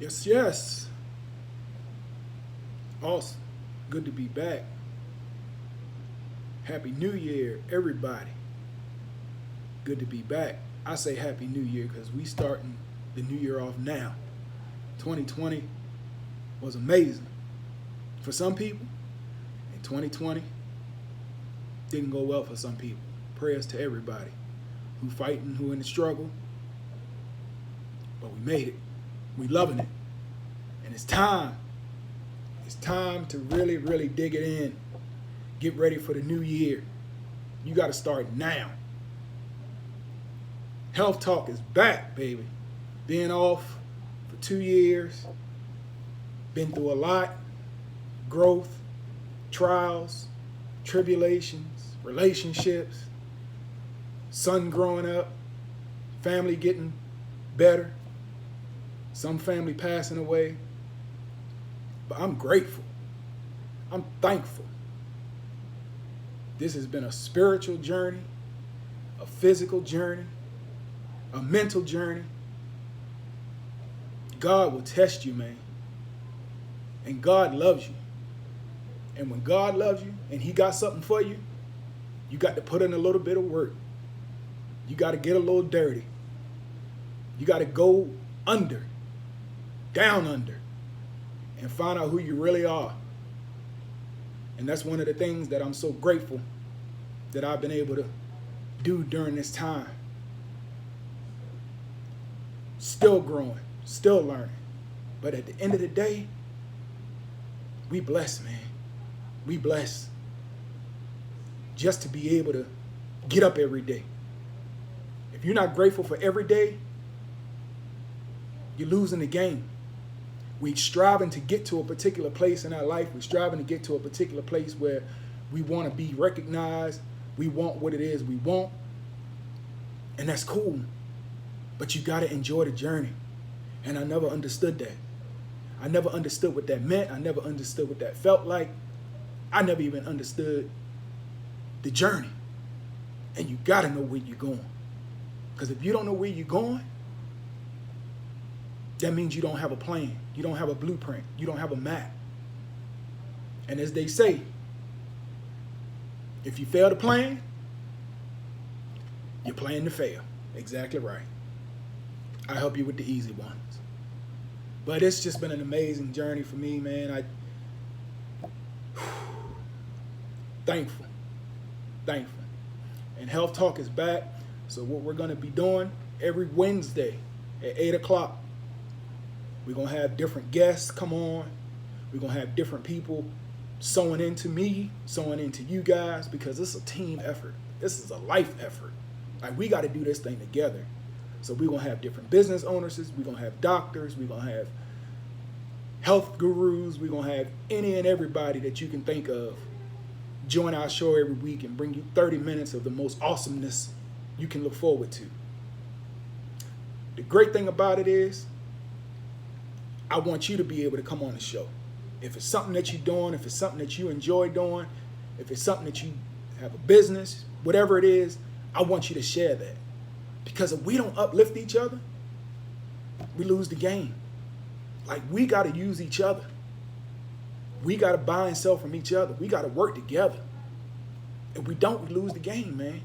Yes, yes. Awesome. Good to be back. Happy New Year, everybody. Good to be back. I say Happy New Year because we starting the new year off now. 2020 was amazing for some people, and 2020 didn't go well for some people. Prayers to everybody who fighting, who in the struggle, but we made it. We loving it, and it's time. It's time to really, really dig it in. Get ready for the new year. You got to start now. Health Talk is back, baby. Been off for 2 years. Been through a lot. Growth, trials, tribulations, relationships, son growing up, family getting better, some family passing away. But I'm grateful. I'm thankful. This has been a spiritual journey, a physical journey, a mental journey. God will test you, man. And God loves you. And when God loves you and He got something for you, you got to put in a little bit of work. You got to get a little dirty. You got to go under, down under, and find out who you really are. And that's one of the things that I'm so grateful that I've been able to do during this time. Still growing, still learning. But at the end of the day, we blessed, man. We blessed just to be able to get up every day. If you're not grateful for every day, you're losing the game. We're striving to get to a particular place in our life. We're striving to get to a particular place where we want to be recognized. We want what it is we want. And that's cool. But you got to enjoy the journey. And I never understood that. I never understood what that meant. I never understood what that felt like. I never even understood the journey. And you got to know where you're going. Because if you don't know where you're going, that means you don't have a plan. You don't have a blueprint. You don't have a map. And as they say, if you fail to plan, you're playing to fail. Exactly right. I help you with the easy ones. But it's just been an amazing journey for me, man. Thankful. And Health Talk is back. So what we're going to be doing every Wednesday at 8 o'clock, we're going to have different guests come on. We're going to have different people sewing into me, sewing into you guys, because this is a team effort. This is a life effort. Like, we got to do this thing together. So we're going to have different business owners. We're going to have doctors. We're going to have health gurus. We're going to have any and everybody that you can think of join our show every week and bring you 30 minutes of the most awesomeness you can look forward to. The great thing about it is, I want you to be able to come on the show. If it's something that you're doing, if it's something that you enjoy doing, if it's something that you have a business, whatever it is, I want you to share that. Because if we don't uplift each other, we lose the game. Like, we got to use each other. We got to buy and sell from each other. We got to work together. If we don't, we lose the game, man.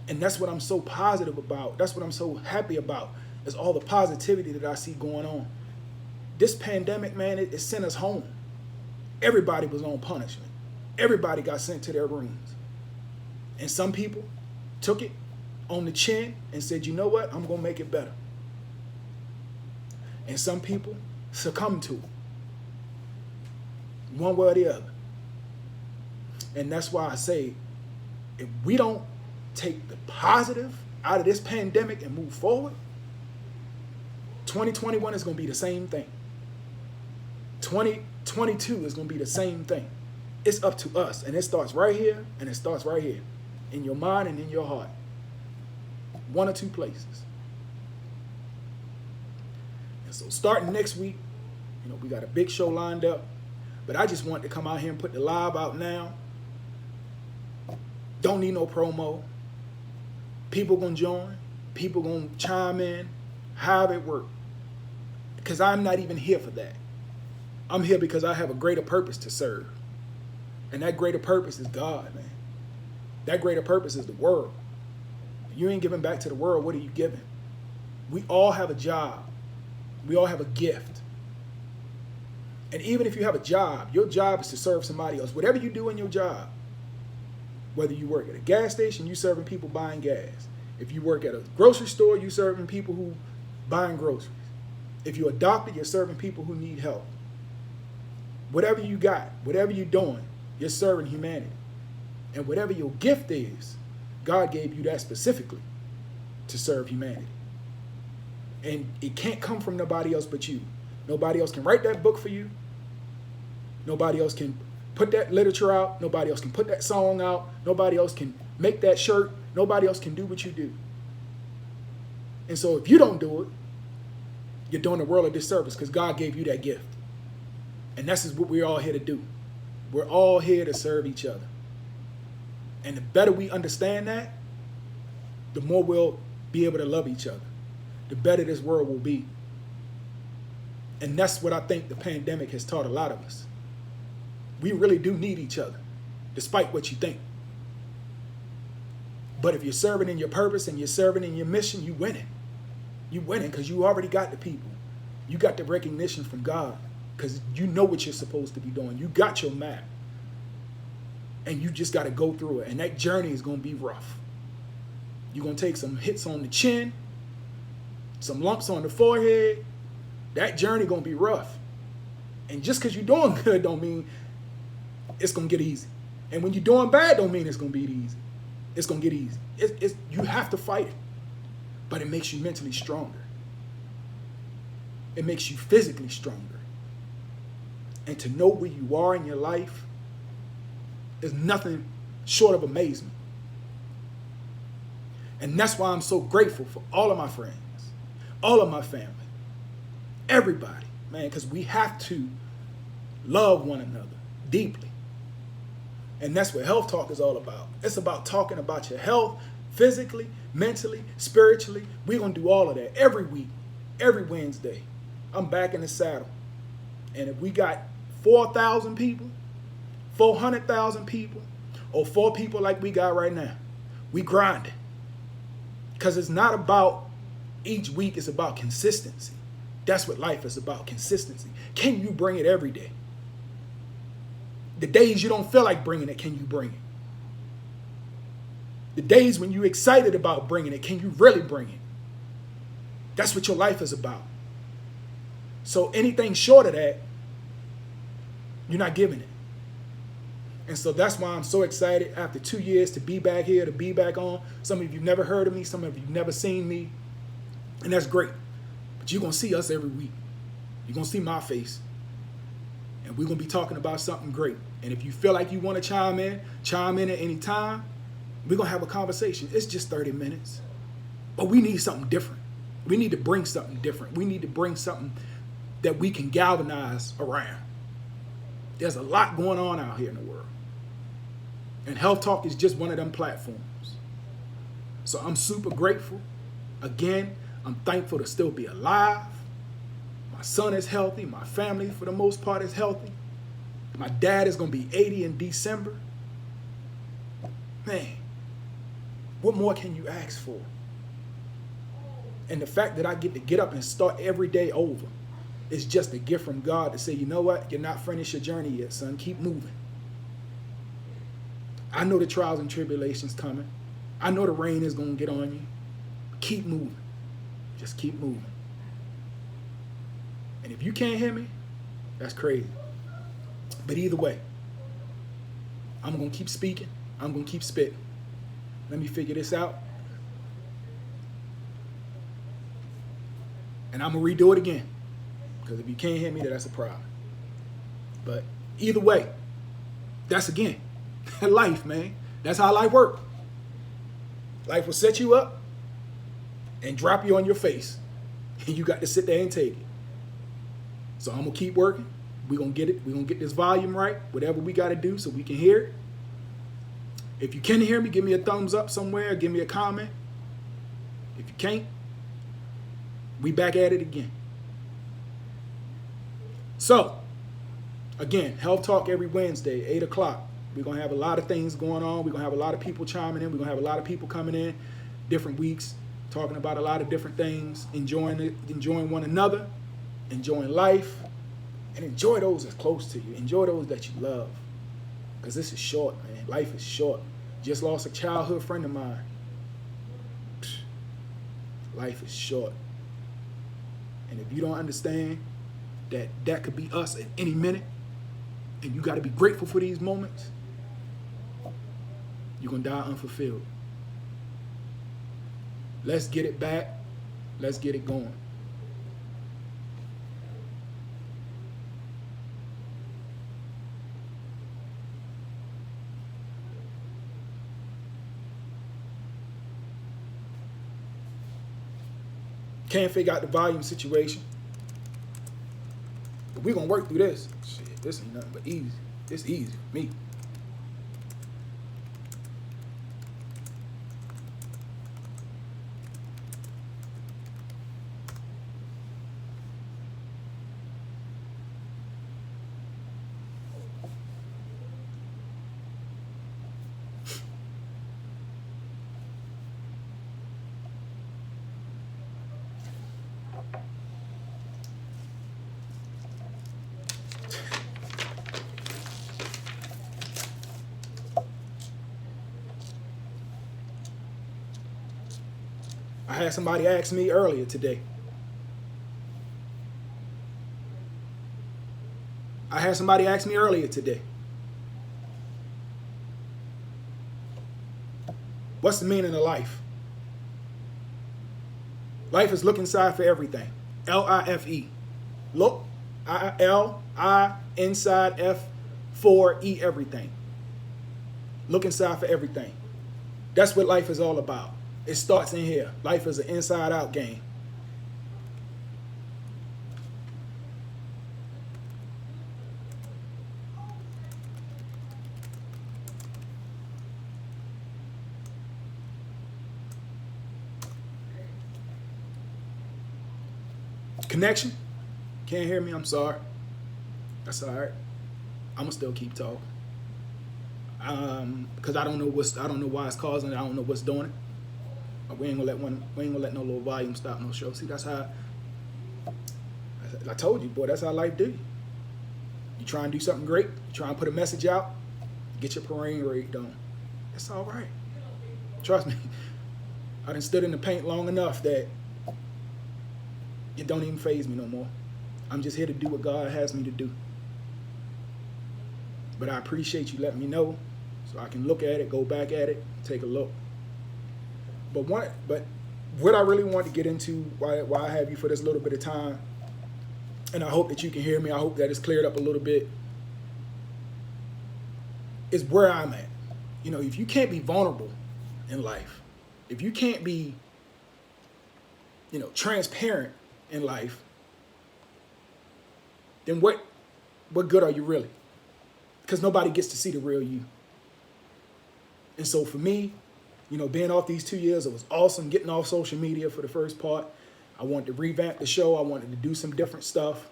And that's what I'm so positive about. That's what I'm so happy about, is all the positivity that I see going on. This pandemic, man, it sent us home. Everybody was on punishment. Everybody got sent to their rooms. And some people took it on the chin and said, you know what, I'm going to make it better. And some people succumbed to it, one way or the other. And that's why I say, if we don't take the positive out of this pandemic and move forward, 2021 is going to be the same thing. 2022 is going to be the same thing. It's up to us. And it starts right here, and it starts right here, in your mind and in your heart. One or two places. And so starting next week, we got a big show lined up. But I just want to come out here and put the live out now. Don't need no promo. People going to join. People going to chime in. However it works. because I'm not even here for that. I'm here because I have a greater purpose to serve. And that greater purpose is God, man. That greater purpose is the world. If you ain't giving back to the world, what are you giving? We all have a job. We all have a gift. And even if you have a job, your job is to serve somebody else. Whatever you do in your job, whether you work at a gas station, you serving people buying gas. If you work at a grocery store, you serving people who buying groceries. If you're a doctor, you're serving people who need help. Whatever you got, whatever you're doing, you're serving humanity. And whatever your gift is, God gave you that specifically to serve humanity. And it can't come from nobody else but you. Nobody else can write that book for you. Nobody else can put that literature out. Nobody else can put that song out. Nobody else can make that shirt. Nobody else can do what you do. And so if you don't do it, you're doing the world a disservice because God gave you that gift. And that's what we're all here to do. We're all here to serve each other. And the better we understand that, the more we'll be able to love each other. The better this world will be. And that's what I think the pandemic has taught a lot of us. We really do need each other, despite what you think. But if you're serving in your purpose and you're serving in your mission, you winning. You winning because you already got the people. You got the recognition from God because you know what you're supposed to be doing. You got your map. And you just got to go through it. And that journey is going to be rough. You're going to take some hits on the chin, some lumps on the forehead. That journey going to be rough. And just because you're doing good don't mean it's going to get easy. And when you're doing bad don't mean it's going to be easy. It's going to get easy. You have to fight it. But it makes you mentally stronger. It makes you physically stronger. And to know where you are in your life is nothing short of amazement. And that's why I'm so grateful for all of my friends, all of my family, everybody, man, because we have to love one another deeply. And that's what Health Talk is all about. It's about talking about your health, physically, mentally, spiritually. We're going to do all of that every week, every Wednesday. I'm back in the saddle. And if we got 4,000 people, 400,000 people, or 4 people like we got right now, we grinding. Because it's not about each week, it's about consistency. That's what life is about, consistency. Can you bring it every day? The days you don't feel like bringing it, can you bring it? The days when you're excited about bringing it, can you really bring it? That's what your life is about. So anything short of that, you're not giving it. And so that's why I'm so excited after 2 years to be back here, to be back on. Some of you never heard of me. Some of you never seen me. And that's great. But you're going to see us every week. You're going to see my face. And we're going to be talking about something great. And if you feel like you want to chime in at any time. We're going to have a conversation. It's just 30 minutes. But we need something different. We need to bring something different. We need to bring something that we can galvanize around. There's a lot going on out here in the world. And Health Talk is just one of them platforms. So I'm super grateful. Again, I'm thankful to still be alive. My son is healthy. My family, for the most part, is healthy. My dad is going to be 80 in December. Man, what more can you ask for? And the fact that I get up and start every day over is just a gift from God to say, you know what? You're not finished your journey yet, son. Keep moving. I know the trials and tribulations coming. I know the rain is going to get on you. Keep moving. Just keep moving. And if you can't hear me, that's crazy. But either way, I'm going to keep speaking. I'm going to keep spitting. Let me figure this out. And I'm going to redo it again. Because if you can't hear me, that's a problem. But either way, that's again, life, man. That's how life works. Life will set you up and drop you on your face. And you got to sit there and take it. So I'm going to keep working. We're going to get it. We're going to get this volume right. Whatever we got to do so we can hear it. If you can hear me, give me a thumbs up somewhere. Give me a comment. If you can't, we back at it again. So, again, Health Talk every Wednesday, 8 o'clock. We're going to have a lot of things going on. We're going to have a lot of people chiming in. We're going to have a lot of people coming in different weeks, talking about a lot of different things, enjoying one another, enjoying life, and enjoy those that's close to you. Enjoy those that you love. Because this is short, man. Life is short. Just lost a childhood friend of mine. Life is short. And if you don't understand that that could be us at any minute, and you got to be grateful for these moments, you're going to die unfulfilled. Let's get it back. Let's get it going. Can't figure out the volume situation. But we're going to work through this. Shit, this ain't nothing but easy. It's easy for me. I had somebody ask me earlier today. What's the meaning of life? Life is look inside for everything. L-I-F-E. Look, I-L-I, inside, F-4-E, everything. Look inside for everything. That's what life is all about. It starts in here. Life is an inside-out game. Connection? Can't hear me? I'm sorry. That's all right. I'm gonna still keep talking. Because I don't know why it's causing it. I don't know what's doing it. We ain't gonna let no little volume stop no show. See, that's how I told you, boy, that's how life do. You try and do something great, you try and put a message out, get your parade rate on. It's all right. Trust me. I done stood in the paint long enough that it don't even faze me no more. I'm just here to do what God has me to do. But I appreciate you letting me know so I can look at it, go back at it, take a look. But what I really want to get into, why I have you for this little bit of time, and I hope that you can hear me, I hope that it's cleared up a little bit, is where I'm at. You know, if you can't be vulnerable in life, if you can't be, transparent in life, then what good are you really? Because nobody gets to see the real you. And so for me, being off these 2 years, it was awesome getting off social media for the first part. I wanted to revamp the show. I wanted to do some different stuff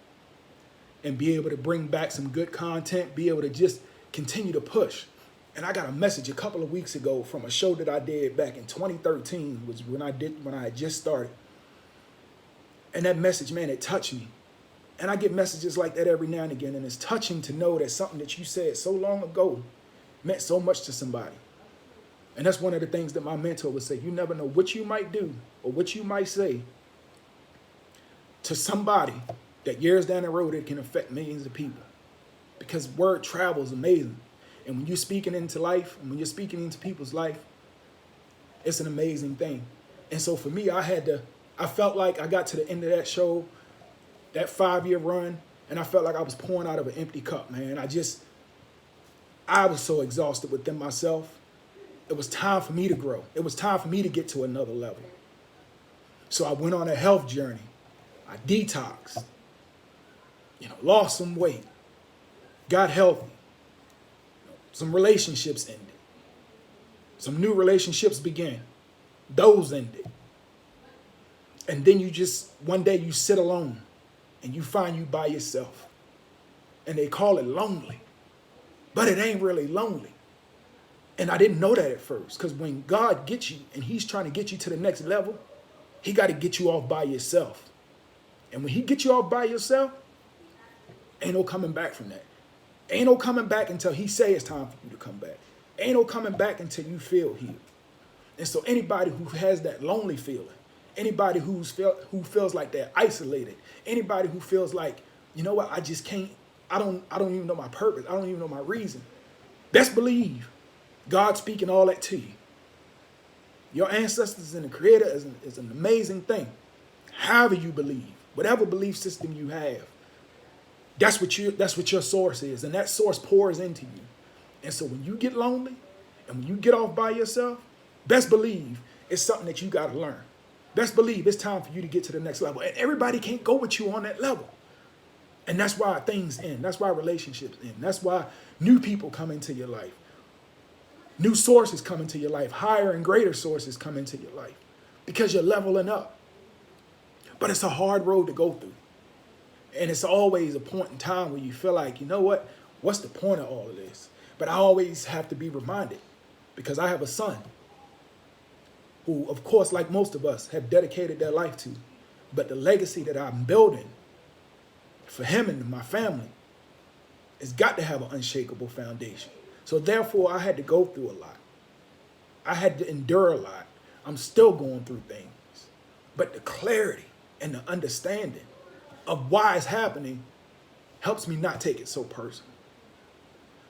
and be able to bring back some good content, be able to just continue to push. And I got a message a couple of weeks ago from a show that I did back in 2013, was when I had just started. And that message, man, it touched me. And I get messages like that every now and again, and it's touching to know that something that you said so long ago meant so much to somebody. And that's one of the things that my mentor would say. You never know what you might do or what you might say to somebody that years down the road it can affect millions of people. Because word travels amazing. And when you're speaking into life, and when you're speaking into people's life, it's an amazing thing. And so for me, I felt like I got to the end of that show, that 5-year run, and I felt like I was pouring out of an empty cup, man. I was so exhausted within myself. It was time for me to grow. It was time for me to get to another level. So I went on a health journey. I detoxed, lost some weight, got healthy. Some relationships ended. Some new relationships began. Those ended. And then one day you sit alone and you find you by yourself. and they call it lonely, but it ain't really lonely. And I didn't know that at first, because when God gets you and he's trying to get you to the next level, he got to get you off by yourself. And when he gets you off by yourself, ain't no coming back from that. Ain't no coming back until he say it's time for you to come back. Ain't no coming back until you feel healed. And so anybody who has that lonely feeling, anybody who feels like they're isolated, anybody who feels like, you know what, I just can't, I don't even know my purpose, I don't even know my reason. Best believe God's speaking all that to you. Your ancestors and the Creator is an amazing thing. However you believe, whatever belief system you have, that's what your source is, and that source pours into you. And so when you get lonely and when you get off by yourself, best believe it's something that you got to learn. Best believe it's time for you to get to the next level. And everybody can't go with you on that level. And that's why things end. That's why relationships end. That's why new people come into your life. New sources come into your life. Higher and greater sources come into your life. Because you're leveling up. But it's a hard road to go through. And it's always a point in time where you feel like, you know what? What's the point of all of this? But I always have to be reminded, because I have a son who, of course, like most of us, have dedicated their life to. But the legacy that I'm building for him and my family has got to have an unshakable foundation. So therefore, I had to go through a lot. I had to endure a lot. I'm still going through things. But the clarity and the understanding of why it's happening helps me not take it so personal.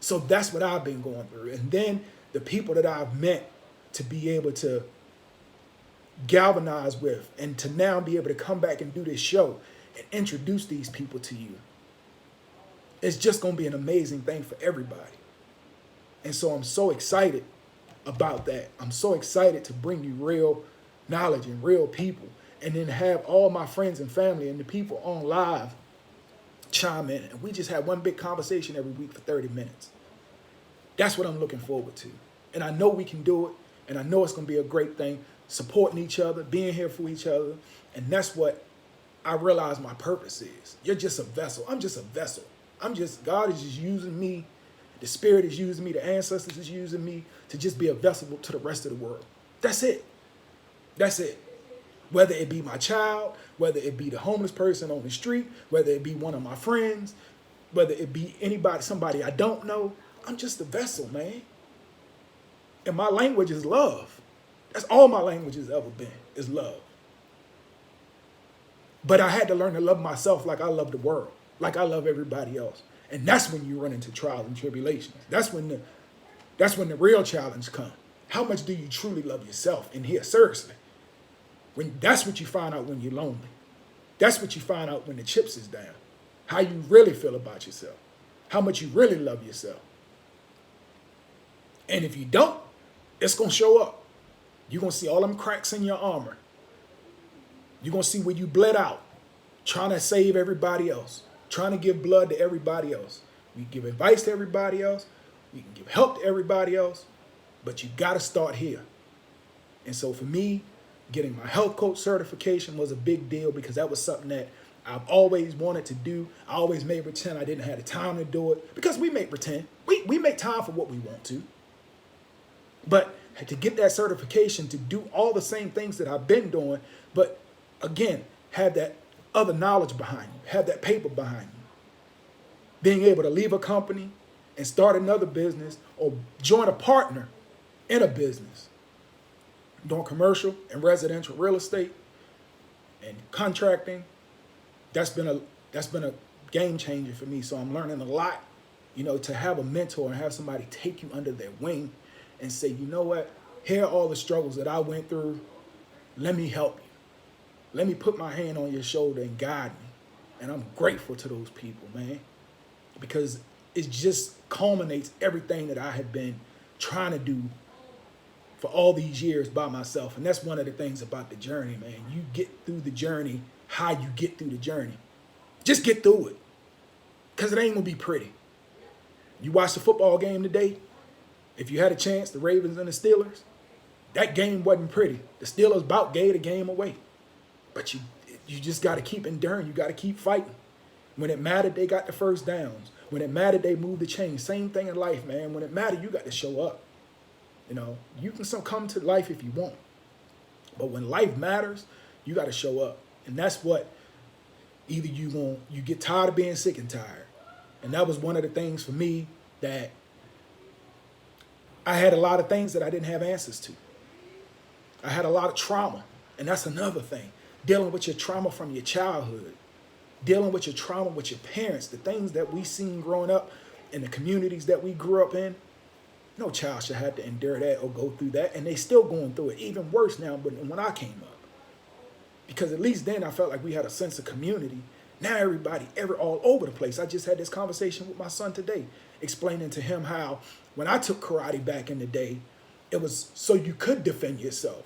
So that's what I've been going through. And then the people that I've met to be able to galvanize with, and to now be able to come back and do this show and introduce these people to you, it's just going to be an amazing thing for everybody. And so I'm so excited about that. I'm so excited to bring you real knowledge and real people, and then have all my friends and family and the people on live chime in. And we just have one big conversation every week for 30 minutes. That's what I'm looking forward to. And I know we can do it. And I know it's going to be a great thing. Supporting each other, being here for each other. And that's what I realize my purpose is. You're just a vessel. I'm just a vessel. God is just using me. The Spirit is using me. The ancestors is using me to just be a vessel to the rest of the world. That's it. That's it. Whether it be my child, whether it be the homeless person on the street, whether it be one of my friends, whether it be anybody, somebody I don't know, I'm just a vessel, man. And my language is love. That's all my language has ever been, is love. But I had to learn to love myself like I love the world, like I love everybody else. And that's when you run into trials and tribulations. That's when the real challenge comes. How much do you truly love yourself in here? Seriously. That's what you find out when you're lonely. That's what you find out when the chips is down. How you really feel about yourself. How much you really love yourself. And if you don't, it's going to show up. You're going to see all them cracks in your armor. You're going to see where you bled out, trying to save everybody else, trying to give blood to everybody else. We give advice to everybody else. We can give help to everybody else. But you got to start here. And so for me, getting my health coach certification was a big deal, because that was something that I've always wanted to do. I always made pretend I didn't have the time to do it, because we make pretend. We make time for what we want to. But to get that certification, to do all the same things that I've been doing, but again, have that other knowledge behind you, have that paper behind you. Being able to leave a company and start another business, or join a partner in a business, doing commercial and residential real estate and contracting, that's been a game changer for me. So I'm learning a lot, to have a mentor and have somebody take you under their wing and say, you know what, here are all the struggles that I went through. Let me help you. Let me put my hand on your shoulder and guide me. And I'm grateful to those people, man, because it just culminates everything that I have been trying to do for all these years by myself. And that's one of the things about the journey, man. You get through the journey how you get through the journey. Just get through it, because it ain't going to be pretty. You watched the football game today. If you had a chance, the Ravens and the Steelers, that game wasn't pretty. The Steelers about gave the game away. But you just got to keep enduring. You got to keep fighting. When it mattered, they got the first downs. When it mattered, they moved the chains. Same thing in life, man. When it mattered, you got to show up. You know, you can still come to life if you want. But when life matters, you got to show up. And that's what either you get tired of being sick and tired. And that was one of the things for me that I had a lot of things that I didn't have answers to. I had a lot of trauma. And that's another thing. Dealing with your trauma from your childhood. Dealing with your trauma with your parents. The things that we seen growing up in the communities that we grew up in. No child should have to endure that or go through that. And they still going through it. Even worse now than when I came up. Because at least then I felt like we had a sense of community. Now everybody, all over the place. I just had this conversation with my son today, explaining to him how when I took karate back in the day, it was so you could defend yourself.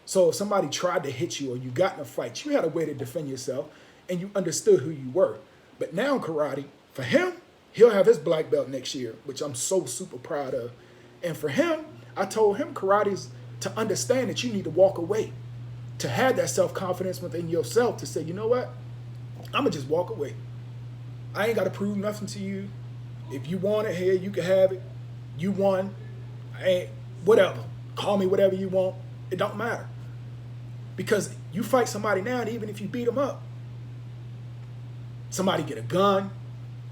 So if somebody tried to hit you or you got in a fight, you had a way to defend yourself and you understood who you were. But now karate, for him, he'll have his black belt next year, which I'm so super proud of. And for him, I told him karate is to understand that you need to walk away, to have that self-confidence within yourself to say, you know what? I'm going to just walk away. I ain't got to prove nothing to you. If you want it here, you can have it. You won. Whatever. Call me whatever you want. It don't matter. Because you fight somebody now, and even if you beat them up, somebody get a gun,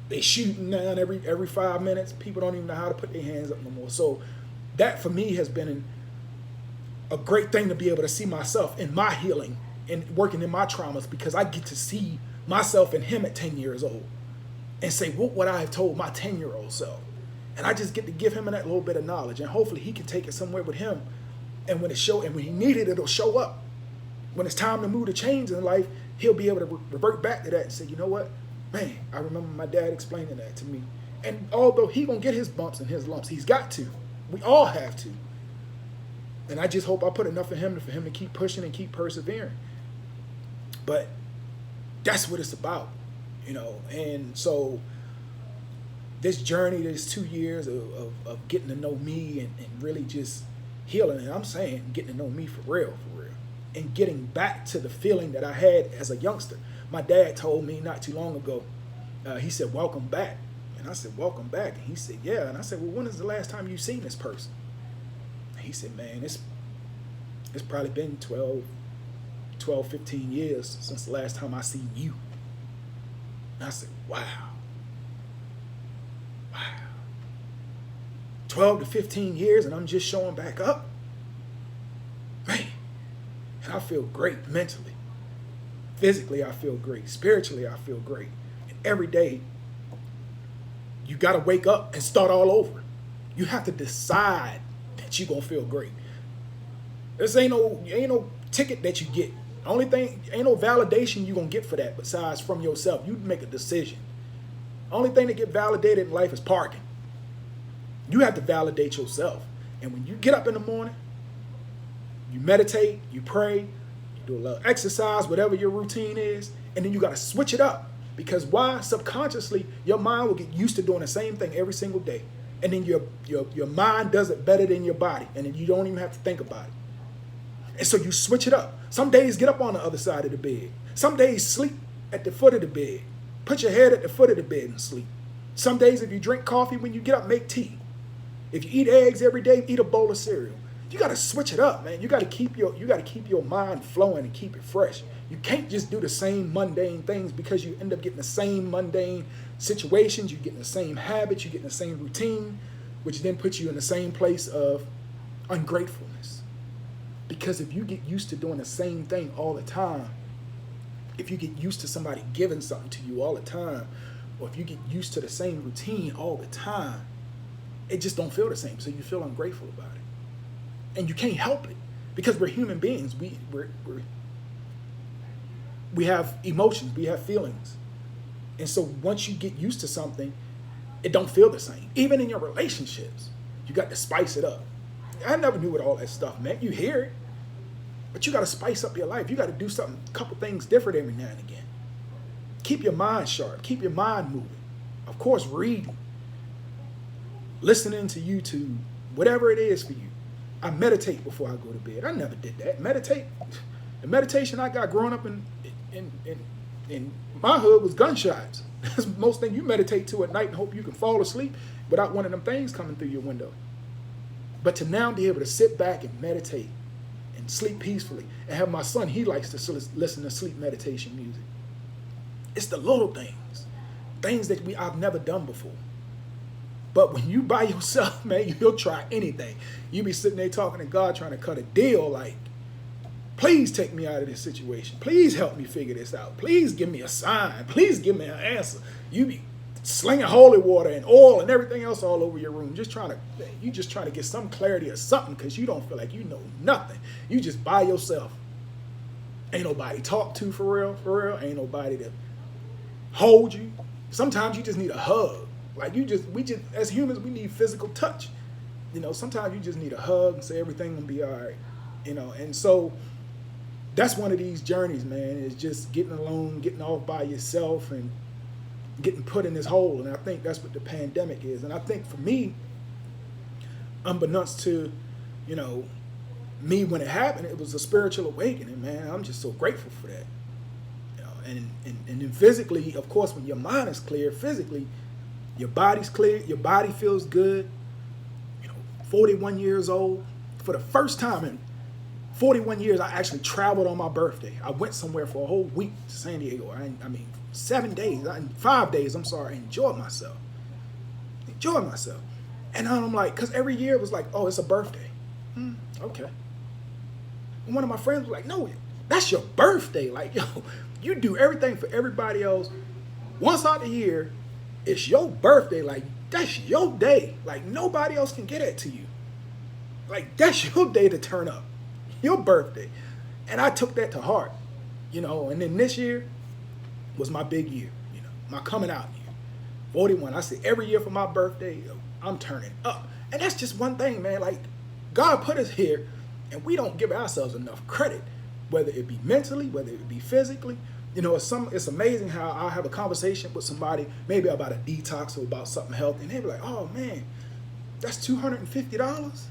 they shooting down every 5 minutes. People don't even know how to put their hands up no more. So that for me has been a great thing to be able to see myself in my healing and working in my traumas, because I get to see myself and him at 10 years old and say, what would I have told my 10-year-old self? And I just get to give him that little bit of knowledge, and hopefully he can take it somewhere with him. And when he need it, it'll show up. When it's time to move the chains in life, he'll be able to revert back to that and say, you know what? Man, I remember my dad explaining that to me. And although he gonna get his bumps and his lumps, he's got to. We all have to. And I just hope I put enough in him for him to keep pushing and keep persevering. But that's what it's about, you know. And so this journey, this 2 years of getting to know me and really just healing, and I'm saying getting to know me for real, and getting back to the feeling that I had as a youngster. My dad told me not too long ago, he said, welcome back. And I said, welcome back. And he said, yeah. And I said, well, when is the last time you seen this person? And he said, man, it's probably been 12, 15 years since the last time I seen you. And I said, wow. 12 to 15 years and I'm just showing back up? Man. And I feel great mentally. Physically, I feel great. Spiritually, I feel great. And every day, you got to wake up and start all over. You have to decide that you're going to feel great. This ain't no ticket that you get. The only thing, ain't no validation you're going to get for that besides from yourself. You make a decision. The only thing that get validated in life is parking. You have to validate yourself. And when you get up in the morning, you meditate, you pray, you do a little exercise, whatever your routine is, and then you got to switch it up. Because why? Subconsciously, your mind will get used to doing the same thing every single day. And then your mind does it better than your body. And then you don't even have to think about it. And so you switch it up. Some days get up on the other side of the bed. Some days sleep at the foot of the bed. Put your head at the foot of the bed and sleep. Some days if you drink coffee, when you get up, make tea. If you eat eggs every day, eat a bowl of cereal. You got to switch it up, man. You got to keep your mind flowing and keep it fresh. You can't just do the same mundane things, because you end up getting the same mundane situations. You get in the same habits. You get in the same routine, which then puts you in the same place of ungratefulness. Because if you get used to doing the same thing all the time, if you get used to somebody giving something to you all the time, or if you get used to the same routine all the time, it just don't feel the same. So you feel ungrateful about it. And you can't help it, because we're human beings. We have emotions, we have feelings. And so once you get used to something, it don't feel the same. Even in your relationships, you got to spice it up. I never knew what all that stuff meant. You hear it, but you got to spice up your life. You got to do something, a couple things different every now and again. Keep your mind sharp, keep your mind moving. Of course, reading, listening to YouTube, whatever it is for you. I meditate before I go to bed. I never did that. Meditate. The meditation I got growing up in my hood was gunshots. That's most thing you meditate to at night and hope you can fall asleep without one of them things coming through your window. But to now be able to sit back and meditate and sleep peacefully, and have my son, he likes to listen to sleep meditation music. It's the little things that I've never done before. But when you by yourself, man, you'll try anything. You be sitting there talking to God, trying to cut a deal like, please take me out of this situation. Please help me figure this out. Please give me a sign. Please give me an answer. You be slinging holy water and oil and everything else all over your room, just trying to get some clarity or something, because you don't feel like you know nothing. You just by yourself. Ain't nobody to talk to for real. Ain't nobody to hold you. Sometimes you just need a hug. Like we just as humans, we need physical touch. Sometimes you just need a hug and say everything will be all right. And so that's one of these journeys, man, is just getting alone, getting off by yourself and getting put in this hole. And I think that's what the pandemic is. And I think for me, unbeknownst to, me when it happened, it was a spiritual awakening, man. I'm just so grateful for that. And then physically, of course, when your mind is clear, physically, your body's clear, your body feels good. 41 years old. For the first time in 41 years, I actually traveled on my birthday. I went somewhere for a whole week to San Diego. 5 days, I enjoyed myself. And I'm like, because every year it was like, oh, it's a birthday. Okay. And one of my friends was like, no, that's your birthday. Like, yo, you do everything for everybody else. Once out the year, it's your birthday. Like, that's your day. Like, nobody else can get it to you. Like, that's your day to turn up. Your birthday. And I took that to heart, and then this year was my big year, my coming out year. 41. I said every year for my birthday, I'm turning up. And that's just one thing, man. Like, God put us here, and we don't give ourselves enough credit, whether it be mentally, whether it be physically. It's amazing how I'll have a conversation with somebody, maybe about a detox or about something healthy, and they be like, oh man, that's $250.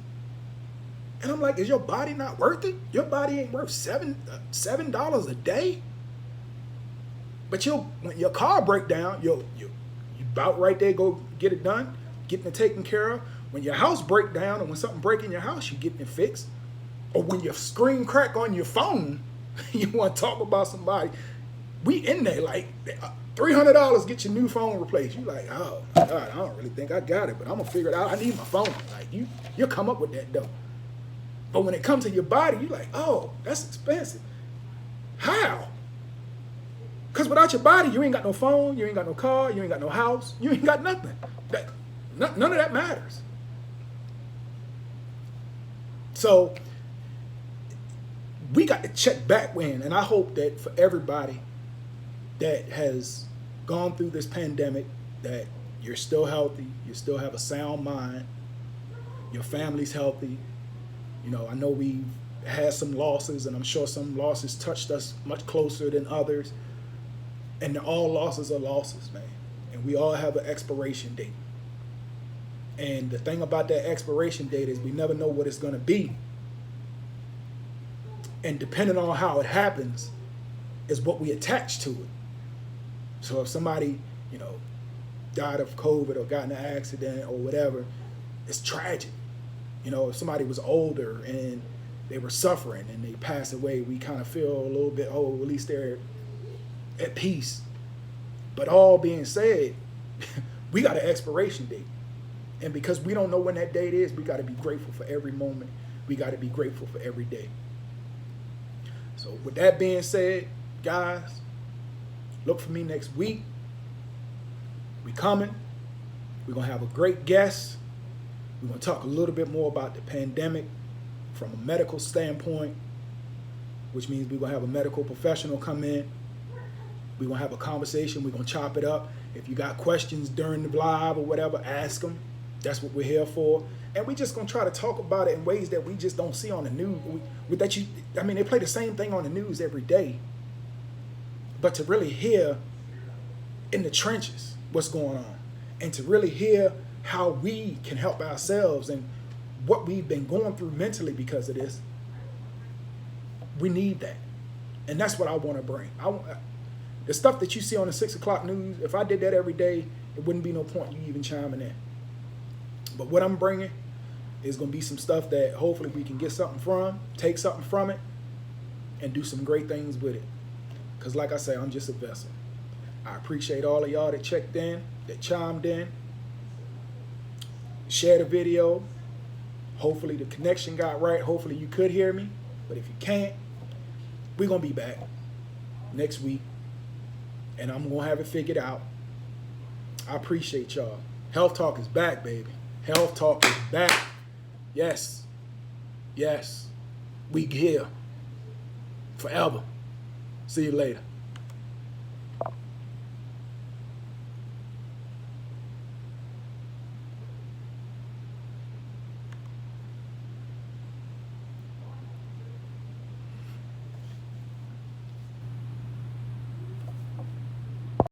And I'm like, is your body not worth it? Your body ain't worth $7 a day? But when your car break down, you about right there, go get it done, getting it taken care of. When your house break down, and when something break in your house, you getting it fixed. Or when your screen crack on your phone, you want to talk about somebody. We in there like $300 get your new phone replaced. You like, oh my God, I don't really think I got it, but I'm gonna figure it out. I need my phone. Like you'll come up with that though. But when it comes to your body, you like, oh, that's expensive. How? Because without your body, you ain't got no phone, you ain't got no car, you ain't got no house, you ain't got nothing. None of that matters. So we got to check back in, and I hope that for everybody that has gone through this pandemic, that you're still healthy, you still have a sound mind, your family's healthy. I know we've had some losses, and I'm sure some losses touched us much closer than others. And all losses are losses, man. And we all have an expiration date. And the thing about that expiration date is we never know what it's going to be. And depending on how it happens is what we attach to it. So if somebody, died of COVID or got in an accident or whatever, it's tragic. If somebody was older and they were suffering and they passed away, we kind of feel a little bit, oh, at least they're at peace. But all being said, we got an expiration date. And because we don't know when that date is, we got to be grateful for every moment. We got to be grateful for every day. So with that being said, guys, look for me next week. We coming. We're going to have a great guest. We're going to talk a little bit more about the pandemic from a medical standpoint, which means we're going to have a medical professional come in. We're going to have a conversation. We're going to chop it up. If you got questions during the live or whatever, ask them. That's what we're here for. And we're just going to try to talk about it in ways that we just don't see on the news. They play the same thing on the news every day. But to really hear in the trenches what's going on, and to really hear how we can help ourselves and what we've been going through mentally because of this, we need that. And that's what I want to bring. The stuff that you see on the 6 o'clock news, if I did that every day, it wouldn't be no point you even chiming in. But what I'm bringing is going to be some stuff that hopefully we can get something from, take something from it, and do some great things with it. Because like I say, I'm just a vessel. I appreciate all of y'all that checked in, that chimed in, shared the video. Hopefully the connection got right. Hopefully you could hear me. But if you can't, we're going to be back next week. And I'm going to have it figured out. I appreciate y'all. Health Talk is back, baby. Health Talk is back. Yes. Yes. We here. Forever. See you later.